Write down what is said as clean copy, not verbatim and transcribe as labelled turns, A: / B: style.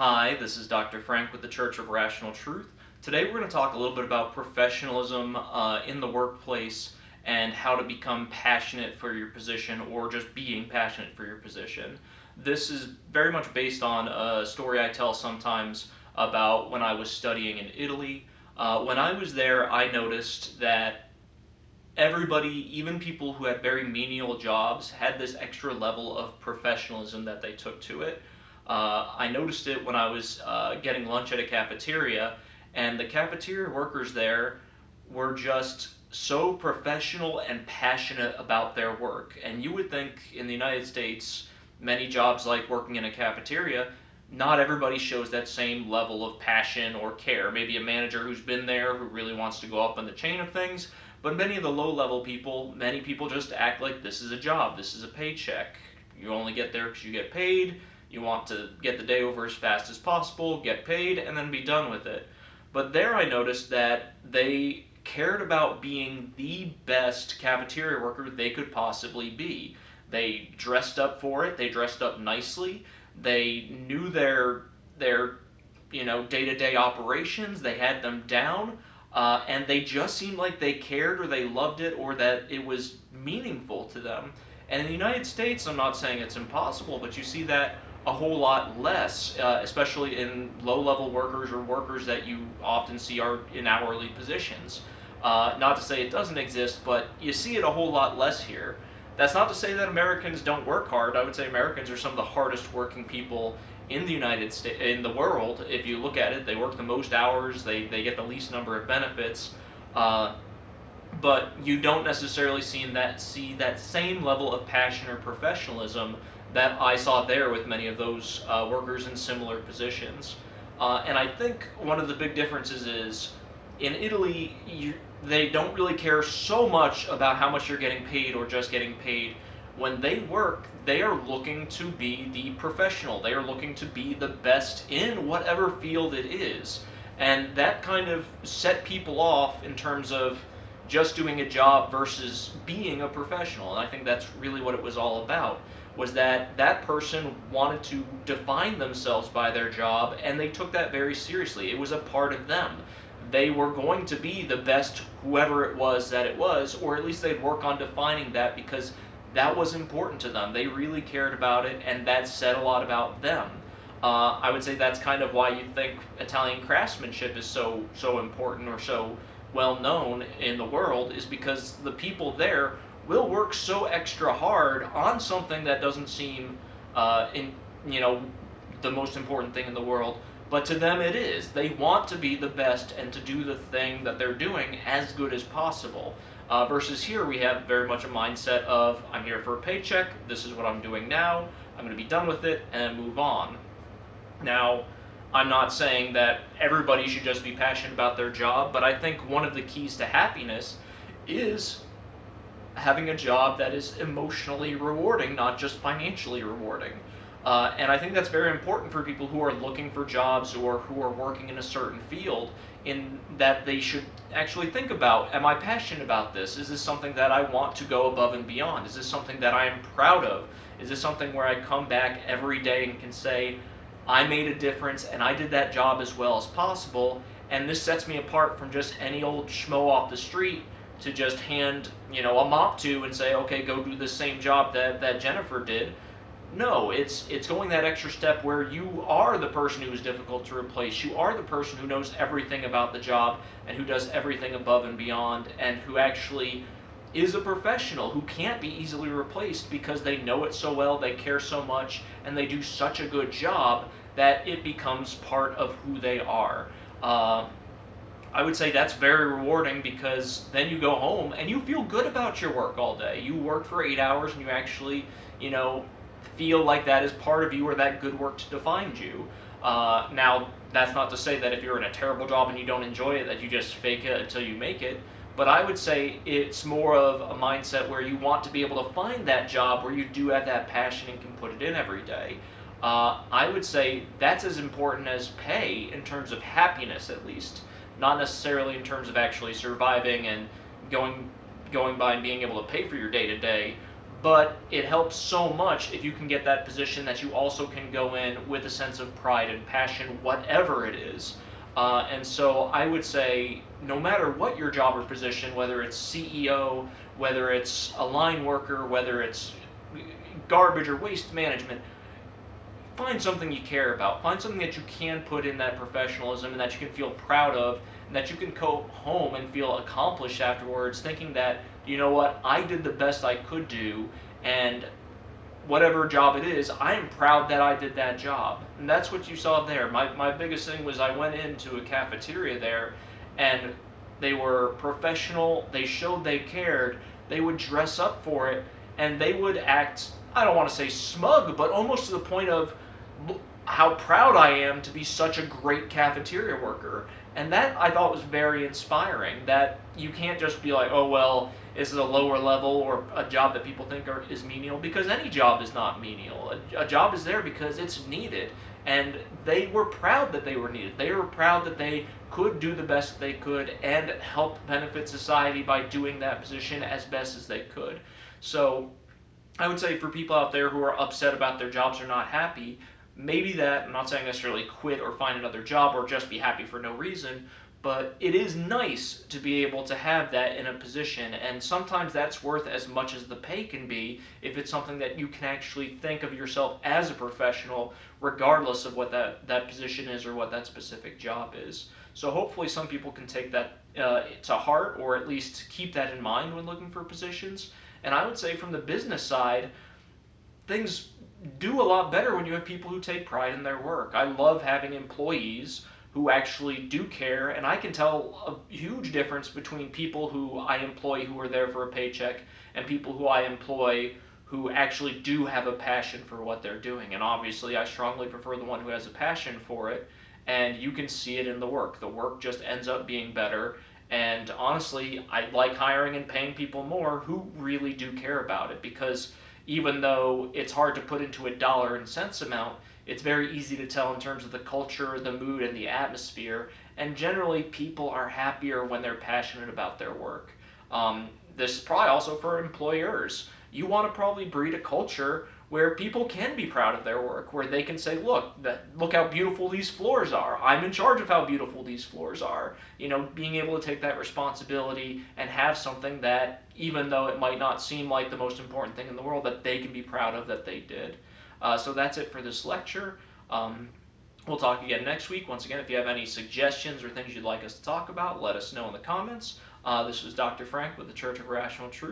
A: Hi, this is Dr. Frank with the Church of Rational Truth. Today we're going to talk a little bit about professionalism in the workplace and how to become passionate for your position or just being passionate for your position. This is very much based on a story I tell sometimes about when I was studying in Italy. When I was there, I noticed that everybody, even people who had very menial jobs, had this extra level of professionalism that they took to it. I noticed it when I was getting lunch at a cafeteria, and the cafeteria workers there were just so professional and passionate about their work. And you would think in the United States, many jobs like working in a cafeteria, not everybody shows that same level of passion or care. Maybe a manager who's been there who really wants to go up in the chain of things, but many of the low-level people, many people just act like this is a job, this is a paycheck. You only get there because you get paid. You want to get the day over as fast as possible, get paid, and then be done with it. But there I noticed that they cared about being the best cafeteria worker they could possibly be. They dressed up for it, they dressed up nicely, they knew their day-to-day operations, they had them down, and they just seemed like they cared or they loved it or that it was meaningful to them. And in the United States, I'm not saying it's impossible, but you see that a whole lot less, especially in low-level workers or workers that you often see are in hourly positions. Not to say it doesn't exist, but you see it a whole lot less here. That's not to say that Americans don't work hard. I would say Americans are some of the hardest working people in the United States, in the world. If you look at it, they work the most hours, they get the least number of benefits, but you don't necessarily see that same level of passion or professionalism that I saw there with many of those workers in similar positions. And I think one of the big differences is in Italy, they don't really care so much about how much you're getting paid or just getting paid. When they work, they are looking to be the professional. They are looking to be the best in whatever field it is. And that kind of set people off in terms of just doing a job versus being a professional. And I think that's really what it was all about, was that person wanted to define themselves by their job, and they took that very seriously. It was a part of them. They were going to be the best whoever it was that it was, or at least they'd work on defining that because that was important to them. They really cared about it, and that said a lot about them. I would say that's kind of why you think Italian craftsmanship is so important or so well known in the world, is because the people there will work so extra hard on something that doesn't seem the most important thing in the world, but to them it is. They want to be the best and to do the thing that they're doing as good as possible. Versus here we have very much a mindset of, I'm here for a paycheck, this is what I'm doing now, I'm going to be done with it, and move on. Now, I'm not saying that everybody should just be passionate about their job, but I think one of the keys to happiness is having a job that is emotionally rewarding, not just financially rewarding. And I think that's very important for people who are looking for jobs or who are working in a certain field, in that they should actually think about, am I passionate about this? Is this something that I want to go above and beyond? Is this something that I am proud of? Is this something where I come back every day and can say, I made a difference and I did that job as well as possible, and this sets me apart from just any old schmo off the street to just hand a mop to and say, okay, go do the same job that Jennifer did. No, it's going that extra step where you are the person who is difficult to replace. You are the person who knows everything about the job and who does everything above and beyond, and who actually is a professional who can't be easily replaced because they know it so well, they care so much, and they do such a good job that it becomes part of who they are. I would say that's very rewarding, because then you go home and you feel good about your work all day. You work for 8 hours and you actually, feel like that is part of you, or that good work defined you. Now, that's not to say that if you're in a terrible job and you don't enjoy it, that you just fake it until you make it. But I would say it's more of a mindset where you want to be able to find that job where you do have that passion and can put it in every day. I would say that's as important as pay in terms of happiness, at least. Not necessarily in terms of actually surviving and going by and being able to pay for your day-to-day, but it helps so much if you can get that position that you also can go in with a sense of pride and passion, whatever it is. And so I would say, no matter what your job or position, whether it's CEO, whether it's a line worker, whether it's garbage or waste management, find something you care about. Find something that you can put in that professionalism and that you can feel proud of, and that you can go home and feel accomplished afterwards, thinking that, you know what, I did the best I could do, and whatever job it is, I am proud that I did that job. And that's what you saw there. My biggest thing was I went into a cafeteria there, and they were professional, they showed they cared, they would dress up for it, and they would act, I don't want to say smug, but almost to the point of how proud I am to be such a great cafeteria worker. And that I thought was very inspiring, that you can't just be like, oh, well, is it a lower level or a job that people think is menial? Because any job is not menial. A job is there because it's needed. And they were proud that they were needed. They were proud that they could do the best they could and help benefit society by doing that position as best as they could. So I would say for people out there who are upset about their jobs or not happy, maybe that, I'm not saying necessarily quit or find another job or just be happy for no reason, but it is nice to be able to have that in a position, and sometimes that's worth as much as the pay can be if it's something that you can actually think of yourself as a professional, regardless of what that position is or what that specific job is. So hopefully some people can take that to heart, or at least keep that in mind when looking for positions. And I would say from the business side, things do a lot better when you have people who take pride in their work. I love having employees who actually do care, and I can tell a huge difference between people who I employ who are there for a paycheck and people who I employ who actually do have a passion for what they're doing. And obviously I strongly prefer the one who has a passion for it, and you can see it in the work. The work just ends up being better. And honestly, I like hiring and paying people more who really do care about it, because even though it's hard to put into a dollar and cents amount, it's very easy to tell in terms of the culture, the mood, and the atmosphere. And generally, people are happier when they're passionate about their work. This is probably also for employers. You want to probably breed a culture where people can be proud of their work, where they can say, look how beautiful these floors are. I'm in charge of how beautiful these floors are. You know, being able to take that responsibility and have something that, even though it might not seem like the most important thing in the world, that they can be proud of that they did. So that's it for this lecture. We'll talk again next week. Once again, if you have any suggestions or things you'd like us to talk about, let us know in the comments. This was Dr. Frank with the Church of Rational Truth.